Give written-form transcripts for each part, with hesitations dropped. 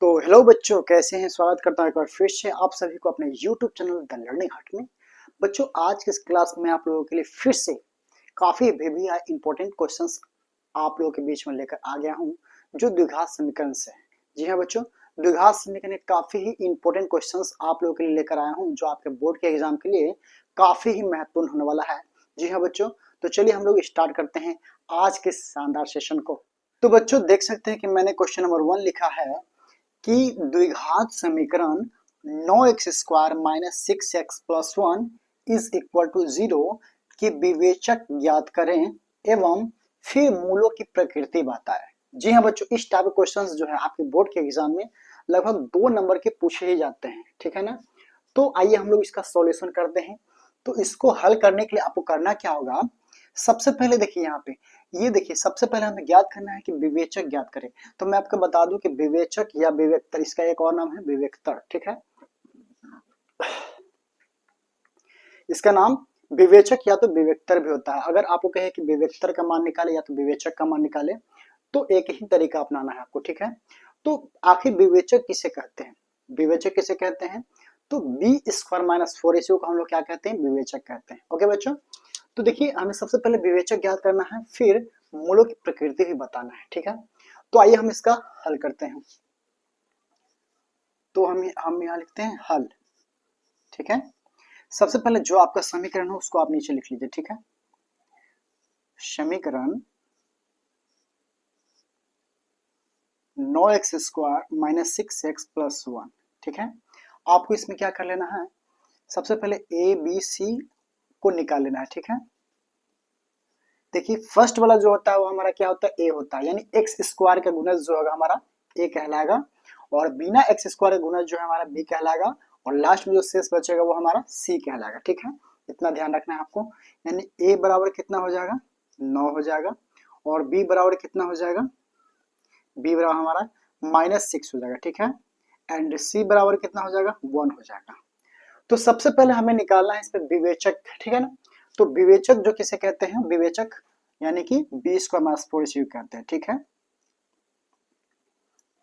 तो हेलो बच्चों, कैसे हैं। स्वागत करता हूं एक बार फिर से आप सभी को अपने YouTube चैनल द लर्निंग हट में। बच्चों, आज के इस क्लास में आप लोगों के लिए फिर से काफी भी इंपॉर्टेंट क्वेश्चंस आप लोगों के बीच में लेकर आ गया हूं, जो द्विघात समीकरण से है। जी हाँ बच्चों, द्विघात समीकरण के काफी ही इंपॉर्टेंट क्वेश्चंस आप लोगों के लिए लेकर आया हूं, जो आपके बोर्ड के एग्जाम के लिए काफी ही महत्वपूर्ण होने वाला है। जी हाँ बच्चों, तो चलिए हम लोग स्टार्ट करते हैं आज के शानदार सेशन को। तो बच्चों, देख सकते हैं कि मैंने क्वेश्चन नंबर 1 लिखा है कि द्विघात समीकरण 9x² - 6x + 1 = 0 की विवेचक ज्ञात करें एवं फिर मूलों की प्रकृति बताएं। जी हाँ बच्चों, इस टाइप के क्वेश्चंस जो है आपके बोर्ड के एग्जाम में लगभग 2 नंबर के पूछे ही जाते हैं, ठीक है ना। तो आइए हम लोग इसका सॉल्यूशन करते हैं। तो इसको हल करने के लिए आपको करना क्या होगा, सबसे पहले देखिए यहाँ पे, ये देखिए सबसे पहले हमें ज्ञात करना है कि विवेचक ज्ञात करें। तो मैं आपको बता दूं कि विवेचक या विवेकतर, इसका एक और नाम है विवेकतर, ठीक है। इसका नाम विवेचक या तो विवेकतर भी होता है। अगर आपको कहे कि विवेकतर का मान निकाले या तो विवेचक का मान निकाले, तो एक ही तरीका अपनाना है आपको, ठीक है। तो आखिर विवेचक किसे कहते हैं, विवेचक किसे कहते हैं, तो b² - 4ac को हम लोग क्या कहते हैं, विवेचक कहते हैं। ओके बच्चों, तो देखिए हमें सबसे पहले विवेचक ज्ञात करना है, फिर मूलों की प्रकृति भी बताना है, ठीक है। तो आइए हम इसका हल करते हैं। तो हम यहाँ लिखते हैं हल, ठीक है। सबसे पहले जो आपका समीकरण हो उसको आप नीचे लिख लीजिए, ठीक है। समीकरण 9x² - 6x + 1, ठीक है। आपको इसमें क्या कर लेना है, सबसे पहले ए बी सी को निकाल लेना है, ठीक है। देखिए फर्स्ट वाला जो होता है वो हमारा क्या होता है, ए होता है, यानी x² का गुणज जो होगा हमारा ए कहलाएगा, और बिना x² का गुणज जो है हमारा बी कहलाएगा, और लास्ट में जो शेष बचेगा वो हमारा सी कहलाएगा, ठीक है। इतना ध्यान रखना है आपको। यानी ए बराबर कितना हो जाएगा, 9 हो जाएगा, और बी बराबर कितना हो जाएगा, बी बराबर हमारा -6 हो जाएगा, ठीक है। एंड सी बराबर कितना हो जाएगा, 1 हो जाएगा। तो सबसे पहले हमें निकालना है इस पे विवेचक, ठीक है ना। तो विवेचक जो किसे कहते हैं, विवेचक यानी कि b² - 4ac कहते हैं, ठीक है।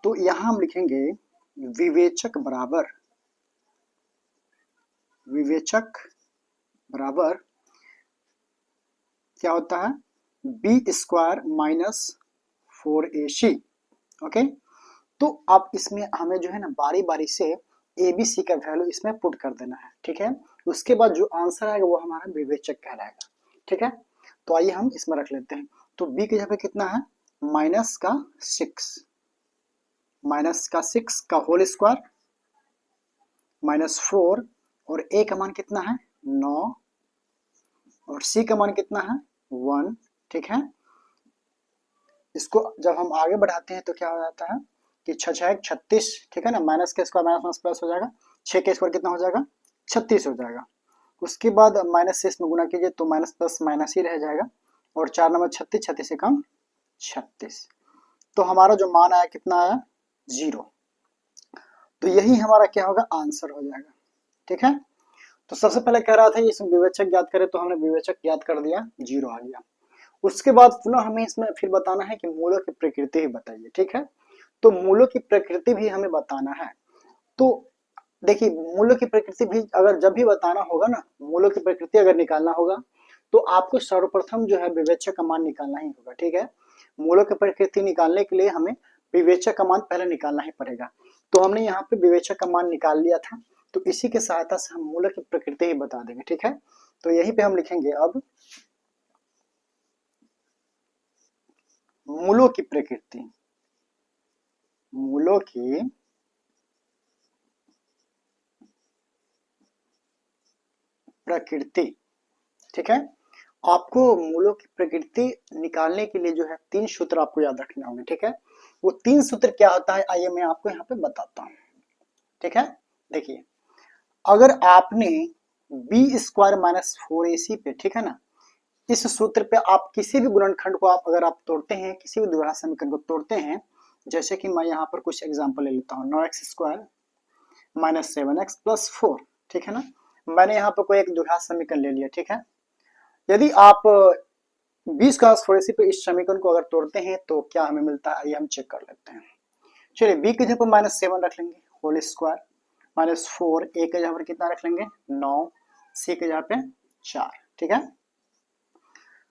तो यहां हम लिखेंगे विवेचक बराबर, विवेचक बराबर क्या होता है, b² - 4ac। ओके, तो अब इसमें हमें जो है ना बारी बारी से ए बी सी का वैल्यू इसमें पुट कर देना है, ठीक है। उसके बाद जो आंसर आएगा वो हमारा विवेचक कहलाएगा, ठीक है। तो आइए हम इसमें रख लेते हैं। तो बी की जगह पे कितना है, -6, -6 का होल स्क्वायर -4, और ए का मान कितना है 9, और सी का मान कितना है 1, ठीक है। इसको जब हम आगे बढ़ाते हैं तो क्या हो जाता है कि 6 × 36, ठीक है ना। माइनस के स्क्वायर माइनस प्लस हो जाएगा, 6 के स्क्वायर कितना हो जाएगा 36 हो जाएगा। उसके बाद माइनस से इसमें गुना कीजिए तो माइनस प्लस माइनस ही रह जाएगा, और 4 नंबर 36, 36 से कम 36। तो हमारा जो मान आया कितना आया 0। तो यही हमारा क्या होगा, आंसर हो जाएगा, ठीक है। तो सबसे पहले कह रहा था इसमें विवेचक ज्ञात करें, तो हमने विवेचक ज्ञात कर दिया, 0 आ गया। उसके बाद पुनः हमें इसमें फिर बताना है कि मूलों की प्रकृति भी बताइए, ठीक है। तो मूलों की प्रकृति भी हमें बताना है। तो देखिए मूलों की प्रकृति भी अगर जब भी बताना होगा ना, मूलों की प्रकृति अगर निकालना होगा, तो आपको सर्वप्रथम जो है विवेचक का मान निकालना ही होगा, ठीक है। मूलों की प्रकृति निकालने के लिए हमें विवेचक का मान पहले निकालना ही पड़ेगा। तो हमने यहाँ पे विवेचक का मान निकाल लिया था, तो इसी के सहायता से हम मूलों की प्रकृति ही बता देंगे, ठीक है। तो यहीं पे हम लिखेंगे अब मूलों की प्रकृति, मूलों की प्रकृति, ठीक है। आपको मूलों की प्रकृति निकालने के लिए जो है 3 सूत्र आपको याद रखने होंगे, ठीक है। वो 3 सूत्र क्या होता है, आइए मैं आपको यहाँ पे बताता हूँ, ठीक है। देखिए अगर आपने b² - 4ac पे, ठीक है ना, इस सूत्र पे आप किसी भी गुणनखंड को आप अगर आप तोड़ते हैं, किसी भी द्विघात समीकरण को तोड़ते हैं, जैसे कि मैं यहाँ पर कुछ एग्जांपल ले लेता हूँ, 9x² - 7x + 4, ठीक है ना। मैंने यहाँ पर कोई एक द्विघात समीकरण ले लिया, ठीक है। यदि आप 20 का 4ac पे इस समीकरण को अगर तोड़ते हैं तो क्या हमें मिलता है, आइए हम चेक कर लेते हैं। चलिए बी की जगह पर -7 रख लेंगे होल स्क्वायर, -4 ए की जगह पर कितना रख लेंगे 9, सी की जगह पे 4, ठीक है।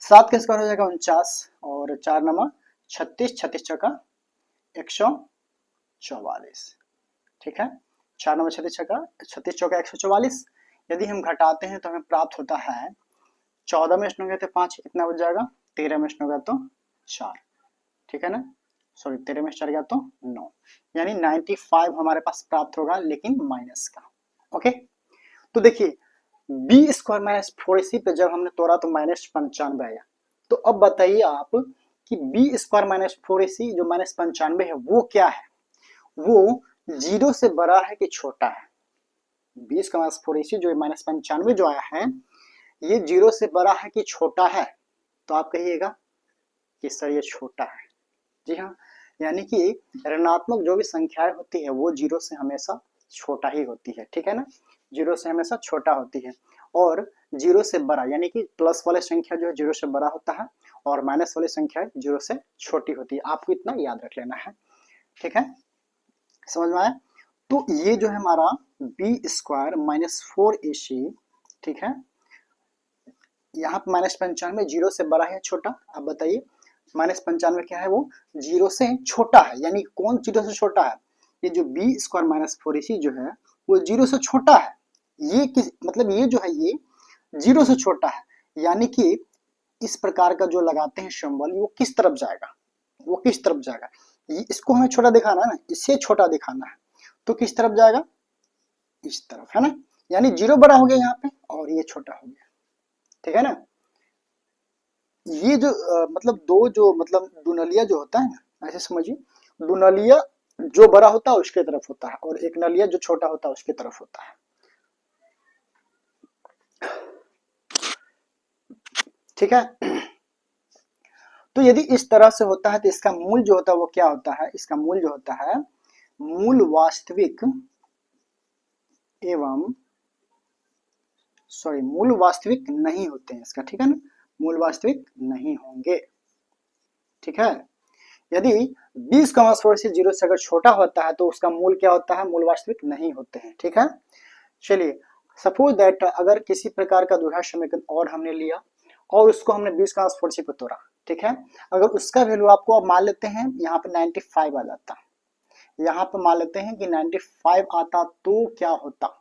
7 का स्क्वायर हो जाएगा 49 और 4 नंबर 36, 36 चौका 144, ठीक है। 4 नंबर 36 चौका 36 चौका 144। यदि हम घटाते हैं तो हमें प्राप्त होता है 14 में स्नो गया तो 5 कितना बच जाएगा, 13 में स्नो गया तो 4, ठीक है ना। सॉरी 13 में 4 गया तो 9, यानी 95 हमारे पास प्राप्त होगा लेकिन माइनस का। ओके, तो देखिए बी स्क्वायर -4ac पे जब हमने तोड़ा तो -95 आया। तो अब बताइए आप कि बी स्क्वायर -4ac जो -95 है वो क्या है, वो 0 से बड़ा है कि छोटा है। 20 का -4ac जो -95 जो आया है ये 0 से बड़ा है कि छोटा है, तो आप कहिएगा कि सर ये छोटा है। जी हाँ, यानी कि ऋणात्मक जो भी संख्याएं होती है वो 0 से हमेशा छोटा ही होती है, ठीक है ना। 0 से हमेशा छोटा होती है और 0 से बड़ा यानी कि प्लस वाले संख्या जो है 0 से बड़ा होता है और माइनस वाली संख्या 0 से छोटी होती है। आपको इतना याद रख लेना है, ठीक है, समझ में आया। तो ये जो है हमारा बी स्क्वायर -4ac, ठीक है। यहाँ पे -95 0 से बड़ा है छोटा, आप बताइए -95 क्या है, वो 0 से छोटा है, यानी कौन 0 से छोटा है, ये जो बी स्क्वायर -4ac जो है वो 0 से छोटा है। ये किस मतलब ये जो है ये 0 से छोटा है, यानी कि इस प्रकार का जो लगाते हैं सिंबल वो किस तरफ जाएगा, वो किस तरफ जाएगा, इसको हमें छोटा दिखाना है ना, इसे छोटा दिखाना है, तो किस तरफ जाएगा, इस तरफ, है ना। यानी 0 बड़ा हो गया यहाँ पे और ये छोटा हो गया, ठीक है ना। ये जो मतलब दो जो मतलब दुनलिया जो होता है ना, ऐसे समझिए दुनलिया जो बड़ा होता है उसके तरफ होता है और एक नलिया जो छोटा होता है उसके तरफ होता है, ठीक है। तो यदि इस तरह से होता है तो इसका मूल जो होता है वो क्या होता है, इसका मूल जो होता है मूल वास्तविक एवं मूल वास्तविक नहीं होते हैं इसका, ठीक है ना, मूल वास्तविक नहीं होंगे, ठीक है। यदि 20 का मान से 0 से अगर छोटा होता है तो उसका मूल क्या होता है, मूल वास्तविक नहीं होते हैं, ठीक है। चलिए सपोज दैट अगर किसी प्रकार का द्विघात समीकरण और हमने लिया और उसको हमने 20 का मान पे तोड़ा, ठीक है। अगर उसका वैल्यू आपको अब मान लेते हैं यहाँ पे 95 आ जाता, यहाँ पे मान लेते हैं कि 95 आता तो क्या होता,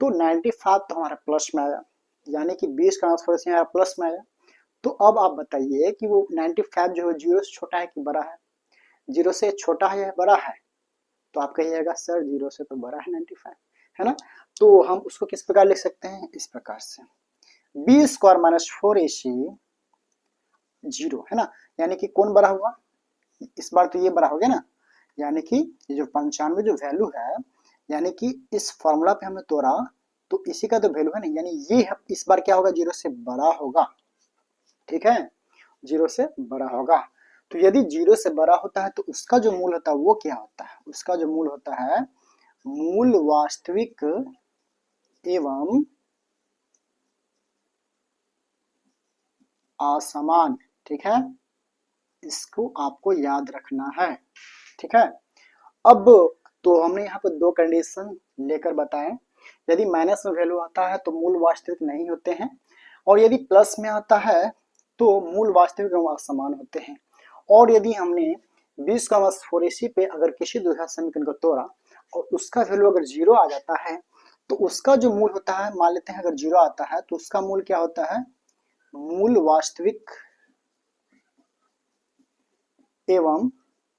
तो 95 तो हमारा प्लस में आया, यानी कि 20 का मान हमारा प्लस में आया। तो अब आप बताइए कि वो 95 जो है 0 से छोटा है कि बड़ा है, 0 से छोटा है या बड़ा है, तो आप कहिएगा सर 0 से तो बड़ा है 95, है ना। तो हम उसको किस प्रकार लिख सकते हैं, इस प्रकार से बी स्क्वायर -4ac 0, है ना, यानी कि कौन बड़ा हुआ, इस बार तो ये बड़ा हो गया ना, यानी कि ये जो 95 जो वैल्यू है, यानी कि इस फॉर्मूला पे हमने तोड़ा तो इसी का तो वैल्यू है ना, यानी ये इस बार क्या होगा 0 से बड़ा होगा, ठीक है, 0 से बड़ा होगा। तो यदि 0 से बड़ा होता है तो उसका जो मूल होता है वो क्या होता है, उसका जो मूल होता है मूल वास्तविक एवं असमान, ठीक है, इसको आपको याद रखना है, ठीक है। अब तो हमने यहाँ पर दो कंडीशन लेकर बताए, यदि माइनस में वैल्यू आता है तो मूल वास्तविक नहीं होते हैं और यदि प्लस में आता है तो मूल वास्तविक एवं असमान होते हैं। और यदि हमने 20 का मान 4ac पे अगर किसी द्विघात समीकरण को तोड़ा और उसका वैल्यू अगर 0 आ जाता है तो उसका जो मूल होता है, मान लेते हैं अगर 0 आता है तो उसका मूल क्या होता है, मूल वास्तविक एवं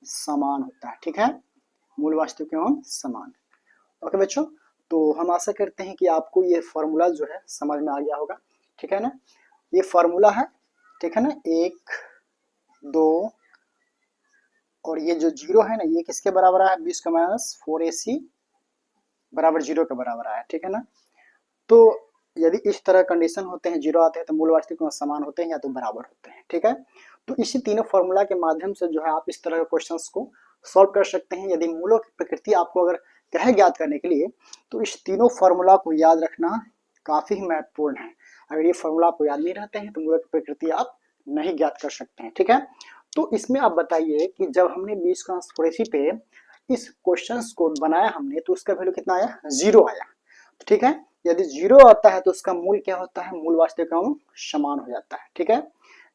समान होता है, ठीक है, मूल वास्तविक एवं समान। ओके बच्चों, तो हम आशा करते हैं कि आपको ये फॉर्मूला जो है समझ में आ गया होगा, ठीक है ना। ये फॉर्मूला है, ठीक है ना, 1 2 और ये जो 0 है ना ये किसके बराबर आया, 20 का -4ac बराबर 0 के बराबर आया, ठीक है ना। तो यदि इस तरह कंडीशन होते हैं 0 आते हैं तो मूल वास्तविक समान होते हैं या तो बराबर होते हैं, ठीक है। तो इसी तीनों फॉर्मूला के माध्यम से जो है आप इस तरह के क्वेश्चंस को सॉल्व कर सकते हैं। यदि मूलों की प्रकृति आपको अगर कहे ज्ञात करने के लिए तो इस तीनों फॉर्मूला को याद रखना काफी महत्वपूर्ण है। अगर ये फॉर्मूला आपको याद नहीं रहते हैं तो मूलों की प्रकृति आप नहीं ज्ञात कर सकते हैं, ठीक है। तो इसमें आप बताइए कि जब हमने बीजगणित पे इस क्वेश्चंस को बनाया हमने तो उसका वैल्यू कितना आया, 0 आया। तो ठीक है, यदि 0 आता है तो उसका मूल क्या होता है, मूल वास्तविक अंक समान हो जाता है। ठीक है,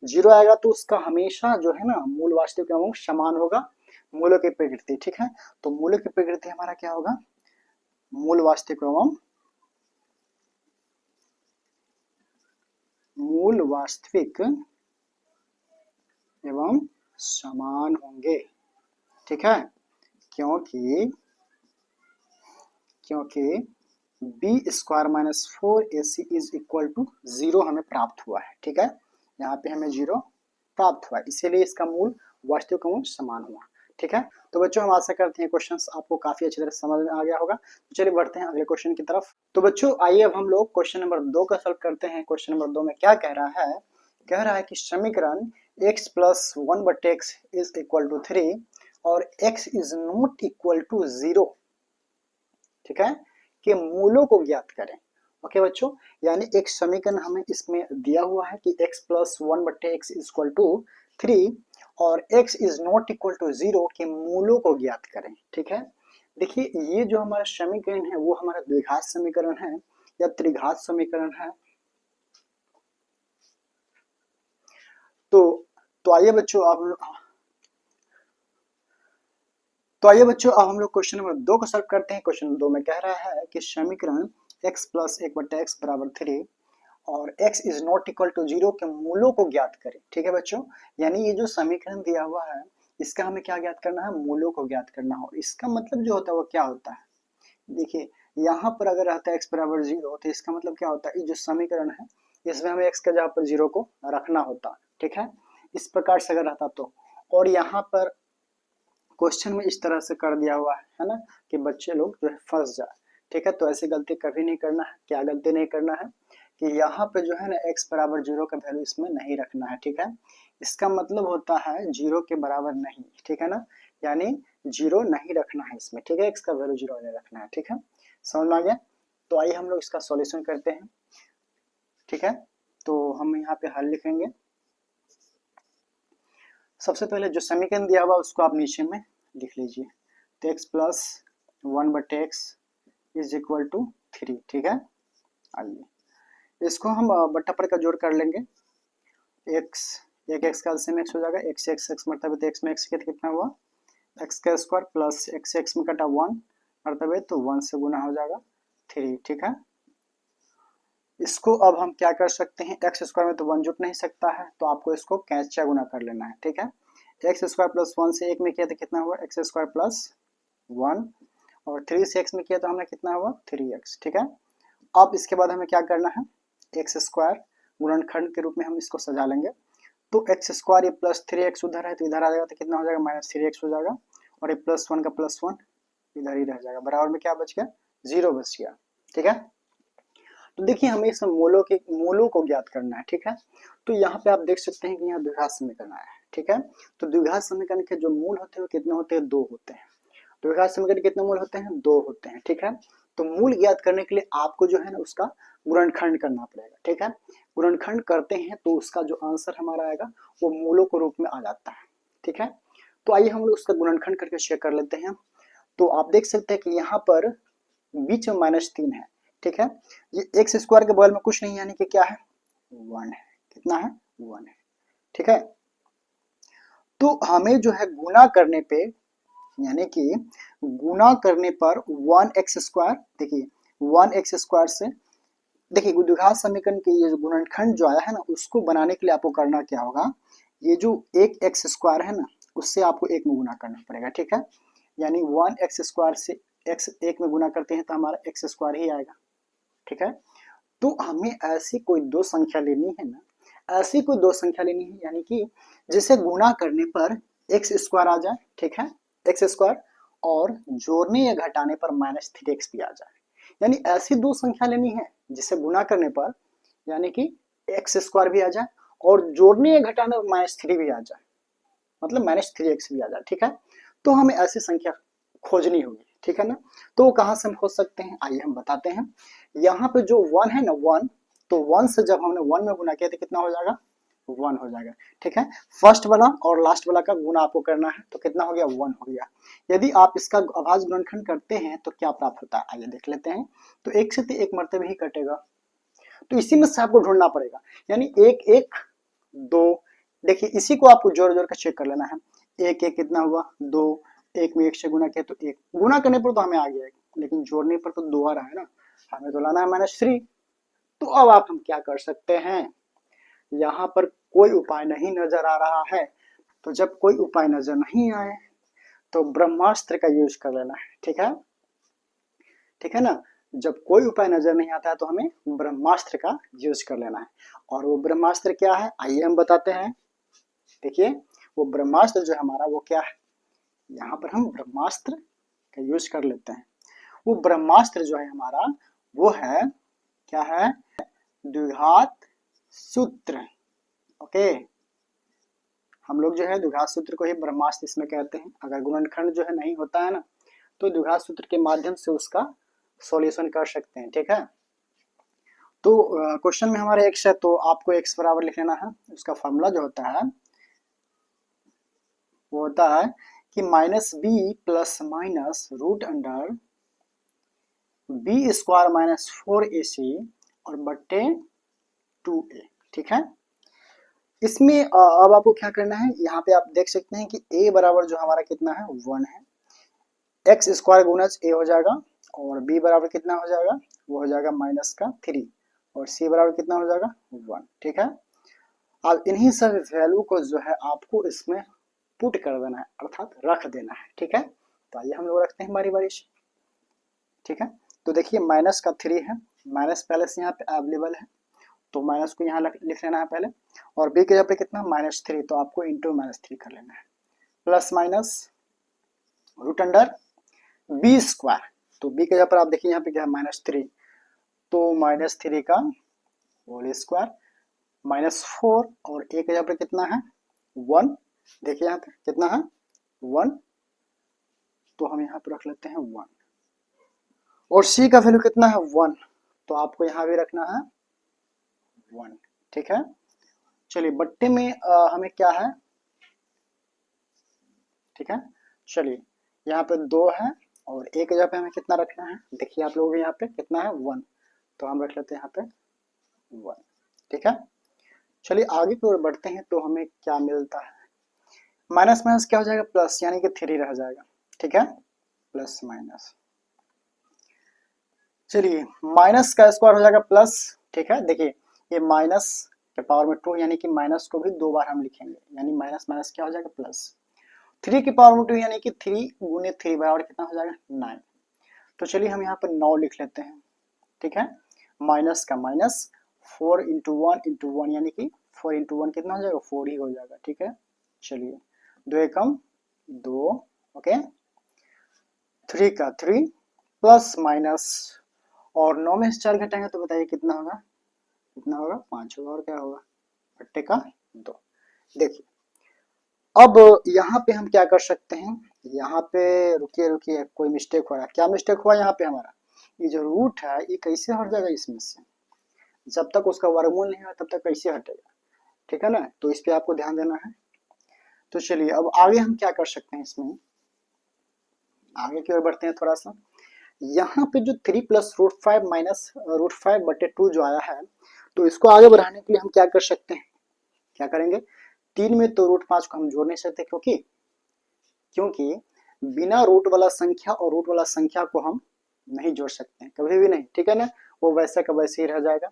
0 आएगा तो उसका हमेशा जो है ना मूल वास्तविक अंक समान होगा मूलों की प्रकृति। ठीक है, तो मूलों की प्रकृति हमारा क्या होगा, मूल वास्तविक एवं समान होंगे। ठीक है, क्योंकि B square minus 4ac is equal to 0 हमें प्राप्त हुआ है। ठीक है, यहाँ पे हमें 0 प्राप्त हुआ, इसीलिए इसका मूल वास्तविक अंक समान हुआ। ठीक है, तो बच्चों हम आशा करते हैं क्वेश्चंस आपको काफी अच्छी तरह से समझ में आ गया होगा। तो चलिए बढ़ते हैं अगले क्वेश्चन की तरफ। तो बच्चों आइए अब हम लोग क्वेश्चन नंबर 2 का सॉल्व करते हैं। क्वेश्चन नंबर 2 में क्या कह रहा है, कह रहा है कि समीकरण x plus 1/x is equal to 3 और x is not equal to 0, ठीक है, के मूलों को ज्ञात करें। ओके बच्चों, यानी एक समीकरण हमें इसमें दिया हुआ है कि x plus 1/x is equal to 3 और x is not equal to 0 के मूलों को ज्ञात करें। ठीक है, देखिए ये जो हमारा समीकरण है वो हमारा द्विघात समीकरण है या त्रिघात समीकरण है। तो आइए बच्चों अब हम लोग क्वेश्चन नंबर 2 को सॉल्व करते हैं। क्वेश्चन 2 में कह रहा है कि समीकरण x प्लस 1/x बराबर 3 और x is not equal to 0 के मूलों को ज्ञात करें। ठीक है बच्चों, यानी ये जो समीकरण दिया हुआ है इसका हमें क्या ज्ञात करना है, मूलों को ज्ञात करना हो। इसका मतलब जो होता है वो क्या होता है, देखिए यहाँ पर अगर रहता है x बराबर 0 तो इसका मतलब क्या होता है, ये जो समीकरण है इसमें हमें x के जगह पर 0 को रखना होता। ठीक है, इस प्रकार से अगर रहता तो, और यहाँ पर क्वेश्चन में इस तरह से कर दिया हुआ है ना, कि बच्चे लोग जो है फंस जाए। ठीक है, तो ऐसी गलती कभी नहीं करना है। क्या गलती नहीं करना है कि यहाँ पे जो है ना x बराबर 0 का वैल्यू इसमें नहीं रखना है। ठीक है, इसका मतलब होता है 0 के बराबर नहीं। ठीक है ना, यानी 0 नहीं रखना है इसमें। ठीक है, x का वैल्यू 0 नहीं रखना है। ठीक है, समझ में आ गया। तो आइए हम लोग इसका सॉल्यूशन करते हैं। ठीक है, तो हम यहाँ पे हल लिखेंगे। सबसे पहले जो समीकरण दिया हुआ उसको आप नीचे में लिख लीजिए। तो x plus 1/x is equal to 3। ठीक है, आइए इसको हम बट्टा पर का जोड़ कर लेंगे। x एक x का एलसीएम x हो जाएगा, x x x मतलब तो x में x कितना हुआ, x का स्क्वायर प्लस x x में कटा 1 मतलब तो 1 से गुना हो जाएगा 3। ठीक है, इसको अब हम क्या कर सकते हैं, एक्स स्क्वायर में तो 1 जुट नहीं सकता है तो आपको इसको कैंचा गुना कर लेना है। ठीक है, एक्स स्क्वायर प्लस 1 से 1 में किया तो कितना हुआ, एक्स स्क्वायर प्लस 1 और 3 से x में किया तो हमने कितना हुआ 3x। ठीक है, अब इसके बाद हमें क्या करना है, एक्स स्क्वायर गुणनखंड के रूप में हम इसको सजा लेंगे। तो एक्स स्क्वायर ये प्लस 3x उधर है तो इधर आ जाएगा तो कितना हो जाएगा, माइनस 3x हो जाएगा और ये प्लस 1 का प्लस 1 इधर ही रह जाएगा, बराबर में क्या बच गया, 0 बच गया। ठीक है, तो देखिए हमें इस मूलों को ज्ञात करना है। ठीक है, तो यहाँ पे आप देख सकते हैं कि यहाँ द्विघात समीकरण आया है। ठीक है, तो द्विघात समीकरण के जो मूल होते हैं वो कितने होते हैं, 2 होते हैं। द्विघात समीकरण के कितने मूल होते हैं, 2 होते हैं। ठीक है, तो मूल ज्ञात करने के लिए आपको जो है ना उसका गुणनखंड करना पड़ेगा। ठीक है, गुणनखंड करते हैं तो उसका जो आंसर हमारा आएगा वो मूलों के रूप में आ जाता है। ठीक है, तो आइए हम लोग उसका गुणनखंड करके चेक कर लेते हैं। तो आप देख सकते हैं कि यहाँ पर बीच में -3 है। ठीक है, ये एक्स स्क्वायर के बगल में कुछ नहीं यानी कि क्या है, 1 है। कितना है, 1 है। ठीक है, तो हमें जो है गुना करने पे यानी कि गुना करने पर 1x स्क्वायर, देखिए 1x स्क्वायर से, देखिए द्विघात समीकरण के ये जो गुणनखंड जो आया है ना उसको बनाने के लिए आपको करना क्या होगा, ये जो एक x स्क्वायर है ना उससे आपको 1 में गुना करना पड़ेगा। ठीक है, यानी 1x स्क्वायर से x 1 में गुना करते हैं तो हमारा x स्क्वायर ही आएगा। ठीक है, तो हमें ऐसी कोई दो संख्या लेनी है ना, ऐसी कोई दो संख्या लेनी है यानी कि जिसे गुना करने पर एक्स स्क्वायर आ जाए। ठीक है, एक्स स्क्वायर और जोड़ने या घटाने पर -3x भी आ जाए, यानी ऐसी दो संख्या लेनी है जिसे गुना करने पर यानी कि एक्स स्क्वायर भी आ जाए और जोड़ने या घटाने पर -3 भी आ जाए, मतलब -3x भी आ जाए। ठीक है, तो हमें ऐसी संख्या खोजनी होगी। ठीक है ना, तो कहाँ से हम खोज सकते हैं, आइए हम बताते हैं। यहाँ पे जो 1 है ना 1, तो 1 से जब हमने 1 में गुना किया तो कितना हो जाएगा 1 हो जाएगा। ठीक है, फर्स्ट वाला और लास्ट वाला का गुना आपको करना है, तो कितना हो गया 1 हो गया। यदि आप इसका अभाज्य गुणनखंड करते हैं तो क्या प्राप्त होता है, आइए देख लेते हैं। तो 1 से तो 1 मरतबे ही कटेगा, तो इसी में से आपको ढूंढना पड़ेगा, यानी 1 1 2। देखिए इसी को आपको जोड़ जोड़ कर चेक कर लेना है। 1 1 कितना हुआ 2, 1 में 1 से गुना किया तो 1, गुना करने पर तो हमें आ गया, लेकिन जोड़ने पर तो 2 आ रहा है ना, हमें तो लाना है -3। तो अब आप हम क्या कर सकते हैं, यहाँ पर कोई उपाय नहीं नजर आ रहा है, तो जब कोई उपाय नजर नहीं आए तो ब्रह्मास्त्र का यूज कर लेना है। ठीक है ना, जब कोई उपाय नजर नहीं आता है तो हमें ब्रह्मास्त्र का यूज कर लेना है। और वो ब्रह्मास्त्र क्या है, आइए हम बताते हैं। देखिए वो ब्रह्मास्त्र जो है हमारा वो क्या है, यहाँ पर हम ब्रह्मास्त्र का यूज कर लेते हैं। वो ब्रह्मास्त्र जो है हमारा वो है क्या है, द्विघात सूत्र। ओके, हम लोग जो है द्विघात सूत्र को ही ब्रह्मास्त्र इसमें कहते हैं। अगर गुणनखंड जो है नहीं होता है ना, तो द्विघात सूत्र के माध्यम से उसका सॉल्यूशन कर सकते हैं। ठीक है, तो क्वेश्चन में हमारे x है, तो आपको x बराबर लिख लेना है। उसका फॉर्मूला जो होता है वो होता है कि -b plus minus root under b² - 4ac और बट्टे 2a। ठीक है, इसमें अब आपको क्या करना है, यहाँ पे आप देख सकते हैं कि a बराबर जो हमारा कितना है 1 है, x² गुणज a हो जाएगा, और b बराबर कितना हो जाएगा, वो हो जाएगा -3, और c बराबर कितना हो जाएगा 1। ठीक है, अब इन्हीं सब वैल्यू को जो है आपको इसमें पुट कर देना है, अर्थात रख देना है। ठीक है, तो आइए हम लोग रखते हैं बारी बारी से। ठीक है, तो देखिए -3 है, माइनस पहले से यहाँ पे अवेलेबल है, तो माइनस को यहाँ लिख लेना है पहले, और b के जगह पे कितना -3, तो आपको इंटू -3 कर लेना है, plus minus root under b², तो b के जगह पर आप देखिए यहाँ पे क्या है -3, तो -3 का होल स्क्वायर -4, और a के जगह पे कितना है 1, देखिए यहाँ पे कितना है 1, तो हम यहाँ पे रख लेते हैं 1, और c का वैल्यू कितना है 1, तो आपको यहाँ भी रखना है 1। ठीक है, चलिए बट्टे में हमें क्या है, ठीक है, चलिए यहाँ पे 2 है, और a के जगह पे हमें कितना रखना है, देखिए आप लोगों के यहाँ पे कितना है 1, तो हम रख लेते हैं यहाँ पे 1। ठीक है, चलिए आगे की ओर बढ़ते हैं, तो हमें क्या मिलता है, माइनस माइनस क्या हो जाएगा प्लस, यानी कि 3 रह जाएगा। ठीक है, प्लस माइनस, चलिए माइनस का स्क्वायर हो जाएगा प्लस। ठीक है, देखिए ये माइनस के पावर में 2, यानी कि माइनस को भी 2 बार हम लिखेंगे, यानी माइनस माइनस क्या हो जाएगा प्लस, 3 की पावर में 2, यानी कि 3 गुने 3 बराबर कितना हो जाएगा 9। तो चलिए हम यहाँ पर 9 लिख लेते हैं। ठीक है, माइनस का माइनस, 4 इंटू 1 यानी कि 4 इंटू 1 कितना हो जाएगा 4 ही हो जाएगा। ठीक है, चलिए 2 एकम 2, ओके, 3 का 3 प्लस माइनस, और 9 में से 4 घटाएंगे तो बताइए कितना होगा, कितना होगा 5 होगा, और क्या होगा बट्टे का 2। देखिए अब यहाँ पे हम क्या कर सकते हैं, यहाँ पे रुकिए रुकिए, कोई मिस्टेक हो रहा है, क्या मिस्टेक हुआ यहाँ पे हमारा, ये जो रूट है ये कैसे हट जाएगा इसमें से, जब तक उसका वर्गमूल नहीं है तब तक कैसे हटेगा। ठीक है ना, तो इस पे आपको ध्यान देना है। तो चलिए अब आगे हम क्या कर सकते हैं, इसमें आगे की ओर बढ़ते हैं थोड़ा सा। यहाँ पे जो 3 प्लस √5 माइनस √5/2 जो आया है, तो इसको आगे बढ़ाने के लिए हम क्या कर सकते हैं, क्या करेंगे, 3 में तो √5 को हम जोड़ नहीं सकते, क्योंकि बिना रूट वाला संख्या और रूट वाला संख्या को हम नहीं जोड़ सकते हैं कभी भी नहीं। ठीक है ना, वो वैसे का वैसे ही रह जाएगा,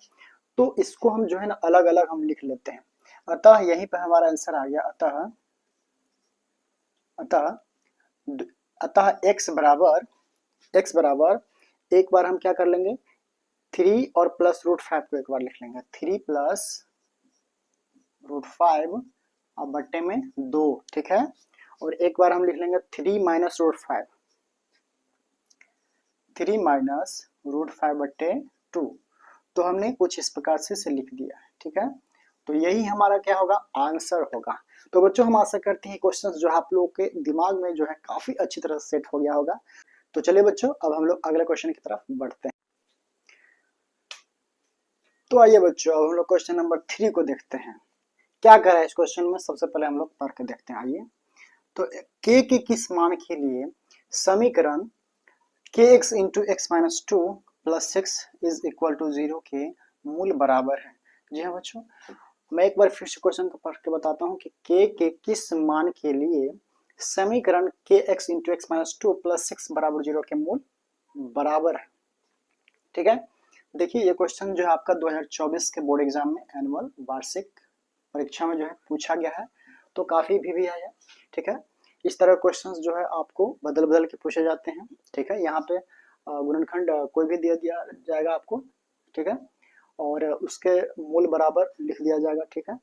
तो इसको हम जो है ना अलग अलग हम लिख लेते हैं। अतः यहीं पर हमारा आंसर आ गया, अतः x बराबर एक बार हम क्या कर लेंगे, 3 और प्लस √5 को एक बार लिख लेंगे, 3 प्लस √5 अब बट्टे में 2। ठीक है, और एक बार हम लिख लेंगे 3 माइनस √5, 3 माइनस √5/2, तो हमने कुछ इस प्रकार से इसे लिख दिया है। ठीक है, तो यही हमारा क्या होगा, आंसर होगा। तो बच्चों हम आशा करते हैं क्वेश्चंस जो आप लोगों के दिमाग में जो है काफी अच्छी तरह से सेट हो गया होगा। तो चलिए बच्चों अब हम लोग अगले क्वेश्चन की तरफ बढ़ते हैं। तो आइए बच्चों अब हम लोग क्वेश्चन नंबर 3 को देखते हैं। क्या कर रहा है इस क्वेश्चन में, सबसे पहले हम लोग पढ़ के देखते हैं। आइए, तो k के किस मान के लिए समीकरण kx into x minus two plus six is equal to 0 के मूल बराबर है। जी हाँ बच्चों, मैं एक बार फिर से क्वेश्चन को पढ़ के बताता हूँ कि k के किस मान के लिए समीकरण kx into x minus two plus six बराबर 0 के मूल बराबर है। ठीक है, देखिए ये क्वेश्चन जो है आपका 2024 के बोर्ड एग्जाम में एनुअल वार्षिक परीक्षा में जो है पूछा गया है, तो काफी भी आया। ठीक है, इस तरह क्वेश्चंस जो है आपको बदल बदल के पूछे जाते हैं। ठीक है, यहाँ पे गुणनखंड कोई भी दे दिया जाएगा आपको। ठीक है, और उसके मूल बराबर लिख दिया जाएगा। ठीक है,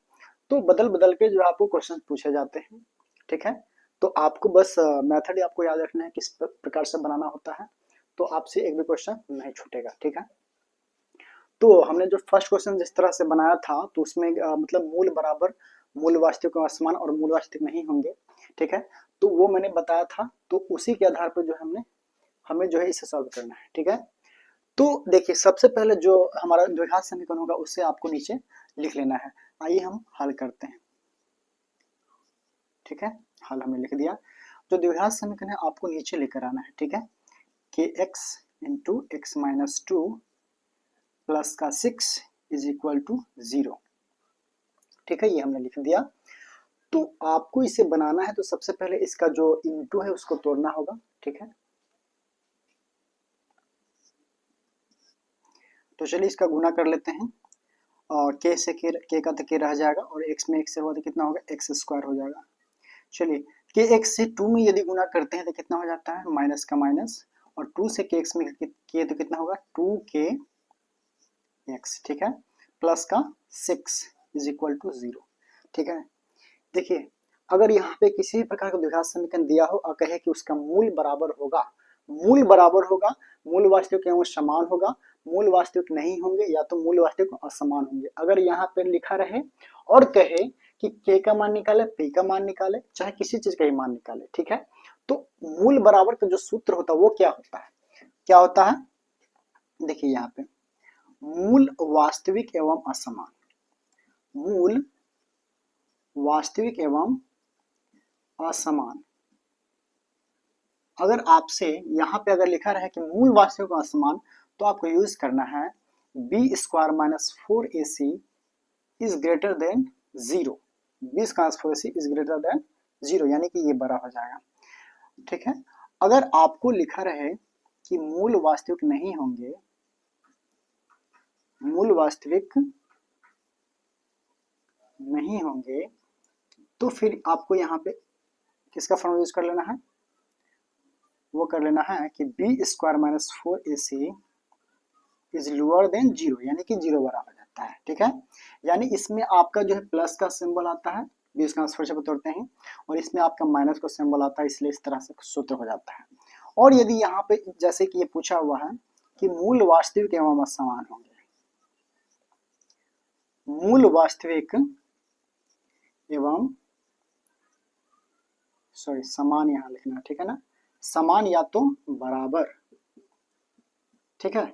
तो बदल बदल के जो आपको क्वेश्चन पूछे जाते हैं। ठीक है, तो आपको बस मेथड आपको याद रखना है किस प्रकार से बनाना होता है, तो आपसे एक भी क्वेश्चन नहीं छूटेगा। ठीक है, तो हमने जो फर्स्ट क्वेश्चन जिस तरह से बनाया था, तो उसमें मतलब मूल बराबर, मूल वास्तविक और असमान और मूल वास्तविक नहीं होंगे। ठीक है, तो वो मैंने बताया था, तो उसी के आधार पर जो हमें जो है इसे सॉल्व करना है। ठीक है, तो देखिए सबसे पहले जो हमारा द्विघात समीकरण होगा उसे आपको नीचे लिख लेना है। आइए हम हल करते हैं। ठीक है, हल हमने लिख दिया। जो द्विघात समीकरण है आपको नीचे लेकर आना है। ठीक है, के x into x minus two plus का सिक्स इज इक्वल टू 0। ठीक है, ये हमने लिख दिया। तो आपको इसे बनाना है, तो सबसे पहले इसका जो इंटू है उसको तोड़ना होगा। ठीक है, तो चलिए इसका गुना कर लेते हैं, और के से के का तो के रह जाएगा, और एक्स में एक्स से हुआ तो कितना होगा, एक्स स्क्वायर हो जाएगा। चलिए, के एक्स से टू में यदि गुना करते हैं तो कितना हो जाता है, माइनस का माइनस, और टू से के एक्स में के तो कितना होगा, टू के एक्स। ठीक है, प्लस का सिक्स इज इक्वल टू 0। ठीक है, देखिए अगर यहाँ पे किसी भी प्रकार का द्विघात समीकरण दिया हो और कहे कि उसका मूल बराबर होगा, मूल बराबर होगा, मूल वास्तविक एवं समान होगा, मूल वास्तविक नहीं होंगे, या तो मूल वास्तविक असमान होंगे। अगर यहाँ पे लिखा रहे और कहे कि k का मान निकाले, p का मान निकाले, चाहे किसी चीज का ही मान निकाले। ठीक है, तो मूल बराबर का जो सूत्र होता है वो क्या होता है, क्या होता है, देखिए यहाँ पे मूल वास्तविक एवं असमान, मूल वास्तविक एवं असमान। अगर आपसे यहाँ पे अगर लिखा रहे कि मूल वास्तविक और असमान, तो आपको यूज करना है B square minus four A C is greater than 0। B square four A C is greater than 0, यानी कि ये बड़ा हो जाएगा। ठीक है, अगर आपको लिखा रहे कि मूल वास्तविक नहीं होंगे, मूल वास्तविक नहीं होंगे, तो फिर आपको यहाँ पे किसका फॉर्मूला यूज कर लेना है, वो कर लेना है कि B square minus four A C is lower than 0, यानी कि 0 बड़ा हो जाता है। ठीक है, यानी इसमें आपका जो है प्लस का सिंबल आता है, बीस का स्पर्श तोड़ते हैं, और इसमें आपका माइनस का सिंबल आता है, इसलिए इस तरह से सूत्र हो जाता है। और यदि यहाँ पे जैसे कि ये पूछा हुआ है कि मूल वास्तविक एवं असमान होंगे, मूल वास्तविक एवं समान यहाँ लिखना है। ठीक है ना, समान या तो बराबर। ठीक है,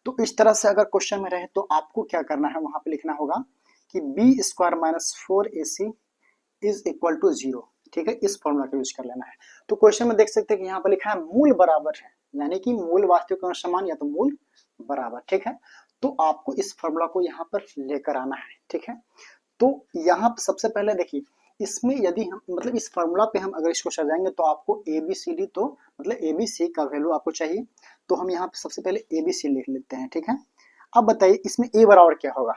तो इस तरह से अगर क्वेश्चन में रहे तो आपको क्या करना है, वहां पे लिखना होगा कि B square minus four A C is equal to 0। ठीक है, इस फॉर्मूला का यूज कर लेना है। तो क्वेश्चन में देख सकते हैं कि यहाँ पर लिखा है मूल बराबर है, यानी कि मूल वास्तविक और समान या तो मूल बराबर। ठीक है, तो आपको इस फॉर्मूला को यहाँ पर लेकर आना है। ठीक है, तो यहाँ सबसे पहले देखिए, इसमें यदि हम मतलब इस फॉर्मूला पे हम अगर इसको सजाएंगे तो आपको ए बी सी डी, तो मतलब ए बी सी का वैल्यू आपको चाहिए, तो हम यहाँ पे सबसे पहले ए बी सी लिख लेते हैं। ठीक है, अब बताइए इसमें ए बराबर क्या होगा,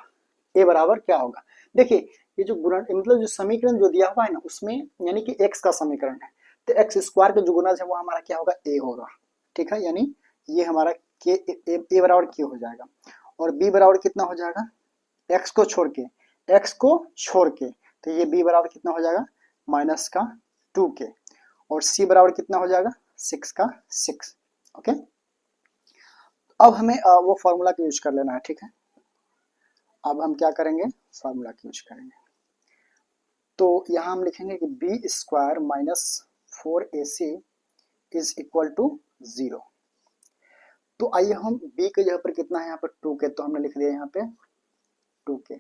ए बराबर क्या होगा, देखिए ये जो गुणन मतलब जो समीकरण जो दिया हुआ है ना, उसमें यानी कि एक्स का समीकरण है, तो एक्स स्क्वायर का जो गुना है वो हमारा क्या होगा, ए होगा। ठीक है, यानी ये हमारा के ए बराबर के हो जाएगा, और बी बराबर कितना हो जाएगा, एक्स को छोड़ के, एक्स को छोड़ के, तो ये बी बराबर कितना हो जाएगा, माइनस का 2k, और सी बराबर कितना हो जाएगा, 6 का 6। ओके, अब हमें वो फॉर्मूला का यूज कर लेना है। ठीक है, अब हम क्या करेंगे, फॉर्मूला का यूज करेंगे, तो यहाँ हम लिखेंगे कि B square minus four A C is equal to 0। तो आइए हम b के जगह पर कितना है यहाँ पर 2k, तो हमने लिख दिया यहाँ पे 2k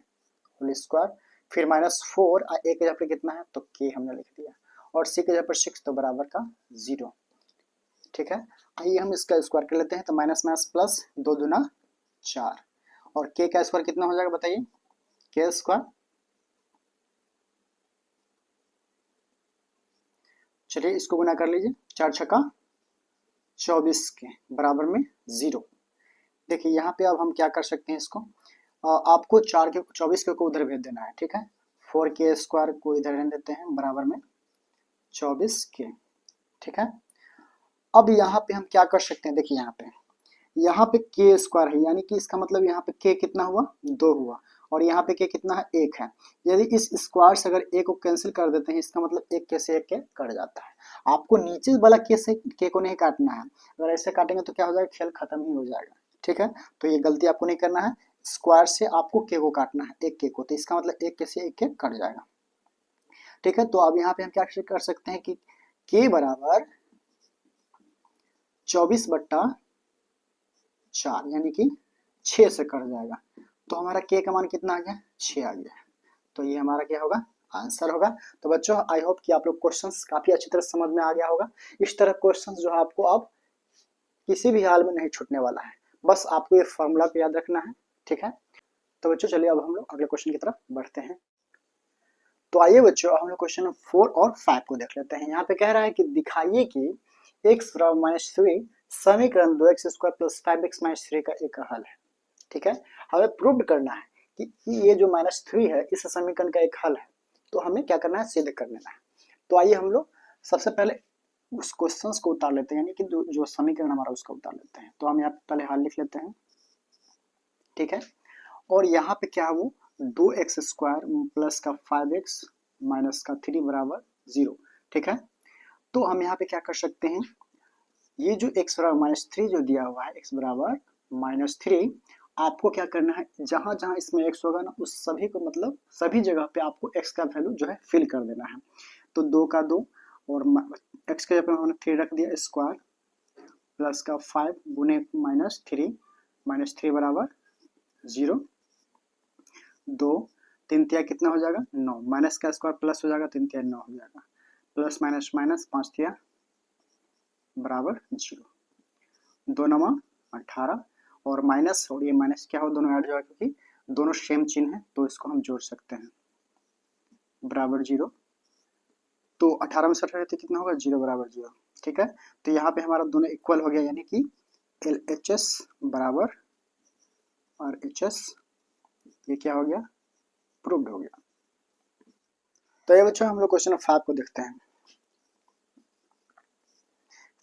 होल स्क्वायर फिर -4 a के जगह पर कितना है तो k हमने लिख दिया, और c के जगह पर 6 तो बराबर का 0। ठीक है, आइए हम इसका स्क्वायर कर लेते हैं। तो माइनस माइनस प्लस, 2 दूना 4, और k का स्क्वायर कितना हो जाएगा बताइए, k स्क्वायर, चलिए इसको गुना कर लीजिए, 4 छक्का 24 के बराबर में 0। देखिए यहाँ पे अब हम क्या कर सकते हैं, इसको आपको 4 के 24 के को उधर भेज देना है। ठीक है, 4k स्क्वायर को इधर रहने देते हैं बराबर में 24k। ठीक है, अब यहाँ पे हम क्या कर सकते हैं, देखिए यहाँ पे k स्क्वायर है, यानी कि इसका मतलब यहाँ पे k कितना हुआ, 2 हुआ, और यहाँ पे k कितना है, 1 है। यदि इस स्क्वायर से अगर a को कैंसिल कर देते हैं, इसका मतलब 1 k से 1 k कट जाता है। आपको नीचे वाला k से k को नहीं काटना है, अगर ऐसे काटेंगे तो क्या हो जाएगा, खेल खत्म ही हो जाएगा। ठीक है, तो ये गलती आपको नहीं करना है, स्क्वायर से आपको k को काटना है, 1 k को, तो इसका मतलब 1 k से 1 k कट जाएगा। ठीक है, तो अब यहाँ पे हम क्या कर सकते हैं कि k बराबर 24/4 यानी कि 6 से कट जाएगा, तो हमारा k का मान कितना आ गया, 6 आ गया। तो ये हमारा क्या होगा, आंसर होगा। तो बच्चों आई होप कि आप लोग क्वेश्चंस काफी अच्छी तरह समझ में आ गया होगा। इस तरह क्वेश्चंस जो है आपको अब किसी भी हाल में नहीं छूटने वाला है, बस आपको ये फॉर्मूला को याद रखना है। ठीक है, तो बच्चों चलिए अब हम लोग अगले क्वेश्चन की तरफ बढ़ते हैं। तो आइए बच्चों हम लोग क्वेश्चन 4 और 5 को देख लेते हैं। यहाँ पे कह रहा है कि दिखाइए कि x बराबर -3 समीकरण 2x² प्लस 5x - 3 का एक हल है। ठीक है, हमें प्रूव करना है कि ये जो -3 है इस समीकरण का एक हल है, तो हमें क्या करना है, सिद्ध कर लेना है। तो आइए हम लोग सबसे पहले उस क्वेश्चंस को उतार लेते हैं, यानी कि जो समीकरण हमारा उसका उतार लेते हैं। तो हम यहाँ पहले हल लिख लेते हैं। ठीक है, और यहाँ पे क्या है, वो 2x² प्लस का 5x माइनस का 3 बराबर 0। ठीक है, तो हम यहाँ पे क्या कर सकते हैं, ये जो x बराबर -3 जो दिया हुआ है, x बराबर -3, आपको क्या करना है, जहां जहां इसमें x होगा ना उस सभी को, मतलब सभी जगह पे आपको x का वैल्यू जो है फिल कर देना है। तो 2 का 2 और x के जगह पे हमने 3 रख दिया स्क्वायर, प्लस का 5 गुने -3 बराबर 0। 2 3 तिया कितना हो जाएगा, 9, माइनस का स्क्वायर प्लस हो जाएगा, 3 तिया 9 हो जाएगा, प्लस माइनस माइनस 5 तिया बराबर 0, 2 9 18, और माइनस और ये माइनस क्या हो, दोनों ऐड हो जाएगा क्योंकि दोनों सेम चिन्ह है, तो इसको हम जोड़ सकते हैं, बराबर 0। तो 18 में 60 रहते कितना होगा, 0 बराबर 0। ठीक है, तो यहाँ पे हमारा दोनों इक्वल हो गया, यानी कि LHS बराबर और HS, ये क्या हो गया, प्रूव्ड हो गया। तो ये बच्चों हम लोग क्वेश्चन 5 को देखते हैं।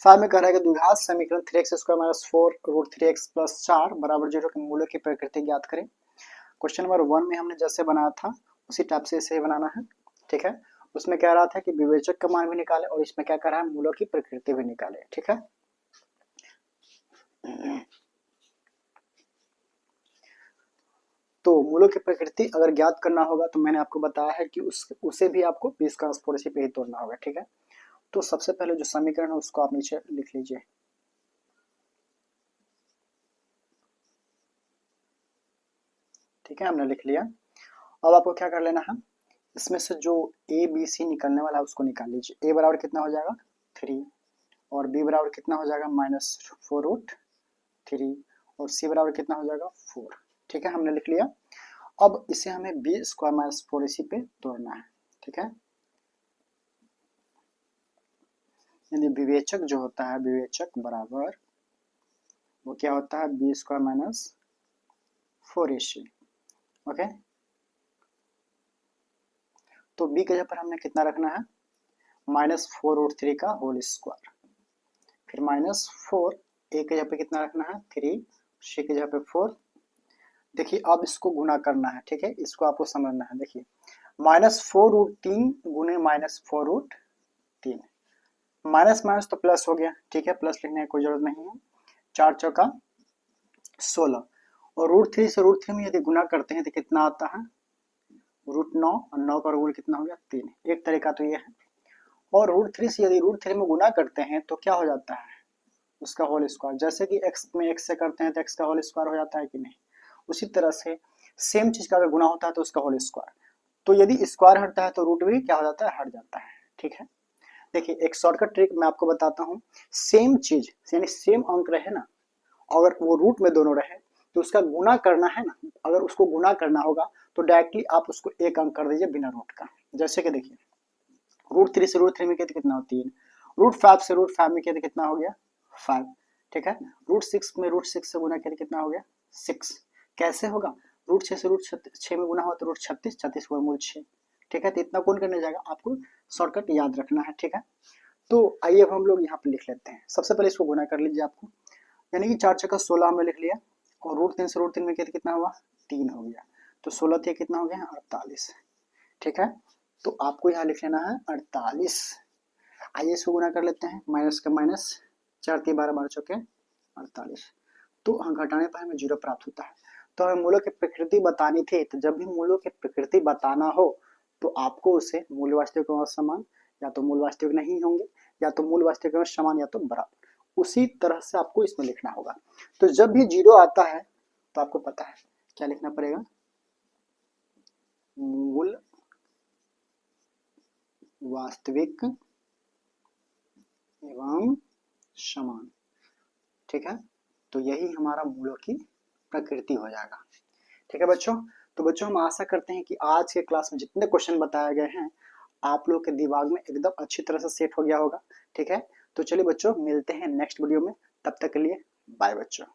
5 में कह रहा है कि द्विघात समीकरण 3x² - 4√3x + 4 बराबर 0 के मूल्यों की प्रकृति ज्ञात करें। क्वेश्चन नंबर 1 में हमने जैसे बनाया था उसी टाइप से इसे बनाना है। ठीक है, उसमें कह रहा था कि विवेचक का मान भी निकाले, और इसमें क्या कर रहा है, मूल्यों की प्रकृति भी निकाले। ठीक है, तो मूल्यों की प्रकृति अगर ज्ञात करना होगा तो मैंने आपको बताया है कि उसे भी आपको 20 का स्क्वायर पे ही तोड़ना होगा। ठीक है, तो सबसे पहले जो समीकरण है उसको आप नीचे लिख लीजिए। ठीक है, हमने लिख लिया। अब आपको क्या कर लेना है, इसमें से जो ए बी सी निकलने वाला है उसको निकाल लीजिए। ए बराबर कितना हो जाएगा, 3, और बी बराबर कितना हो जाएगा, -4√3, और सी बराबर कितना हो जाएगा, 4। ठीक है, हमने लिख लिया। अब इसे हमें b² - 4 इसी पे तोड़ना है। ठीक है, यानी विवेचक जो होता है, विवेचक बराबर वो क्या होता है, b² - 4ac। ओके, तो b के जगह पर हमने कितना रखना है, -4√3 का होल स्क्वायर, फिर -4, a के जगह पे कितना रखना है, 3, c के जगह पे 4। देखिए अब इसको गुना करना है। ठीक है, इसको आपको समझना है। देखिए -4√3 गुने -4√3, माइनस माइनस तो प्लस हो गया। ठीक है, प्लस लिखने की कोई जरूरत नहीं है, 4 चौका 16, और √3 से √3 में यदि गुना करते हैं तो कितना आता है, √9, और 9 का वर्गमूल कितना हो गया, 3। एक तरीका तो ये है, और √3 से यदि √3 में गुना करते हैं तो क्या हो जाता है, उसका होल स्क्वायर। जैसे कि x में x से करते हैं तो x का होल स्क्वायर हो जाता है कि नहीं, उसी तरह से सेम चीज का अगर गुना होता है तो उसका होल स्क्वायर। तो यदि स्क्वायर हटता है तो रूट भी क्या हो जाता है, हट जाता है। ठीक है, देखिए एक शॉर्टकट ट्रिक मैं आपको बताता हूँ। सेम चीज यानी सेम अंक रहे ना, अगर वो रूट में दोनों रहे तो उसका गुना करना है ना, अगर उसको गुना करना होगा तो डायरेक्टली आप उसको एक अंक कर दीजिए बिना रूट का। जैसे कि देखिए रूट थ्री से रूट थ्री में किया तो कितना हो, 3। रूट फाइव से रूट फाइव में किया तो कितना हो गया, 5। ठीक है, रूट सिक्स में रूट सिक्स से गुना किया तो कितना हो गया, 6। कैसे होगा, रूट छः से रूट छः में गुना हुआ तो रूट 36, 36 वर्गमूल 6। ठीक है, तो इतना कौन करने जाएगा, आपको शॉर्टकट याद रखना है। ठीक है, तो आइए अब हम लोग यहाँ पे लिख लेते हैं। सबसे पहले इसको गुना कर लीजिए आपको, यानी कि 4 छक्का 16 हमने लिख लिया, और रूट 3 से रूट 3 में किया तो कितना हुआ, 3 हो गया। तो 16 थे कितना हो गया, 48। ठीक है, तो आपको यहाँ लिख लेना है 48। आइए इसको गुना कर लेते हैं, माइनस का माइनस, 4 3 12 12 चौके 48। तो हम घटाने पर हमें 0 प्राप्त होता है। तो हमें मूलों की प्रकृति बतानी थी, तो जब भी मूलों की प्रकृति बताना हो तो आपको उसे मूल वास्तविक और समान, या तो मूल वास्तविक नहीं होंगे, या तो मूल वास्तविक और समान, या तो बराबर, उसी तरह से आपको इसमें लिखना होगा। तो जब भी 0 आता है तो आपको पता है क्या लिखना पड़ेगा, मूल वास्तविक एवं समान। ठीक है, तो यही हमारा मूलों की प्रकृति हो जाएगा। ठीक है बच्चों, तो बच्चों हम आशा करते हैं कि आज के क्लास में जितने क्वेश्चन बताए गए हैं आप लोग के दिमाग में एकदम अच्छी तरह से सेट हो गया होगा। ठीक है, तो चलिए बच्चों मिलते हैं नेक्स्ट वीडियो में, तब तक के लिए बाय बच्चों।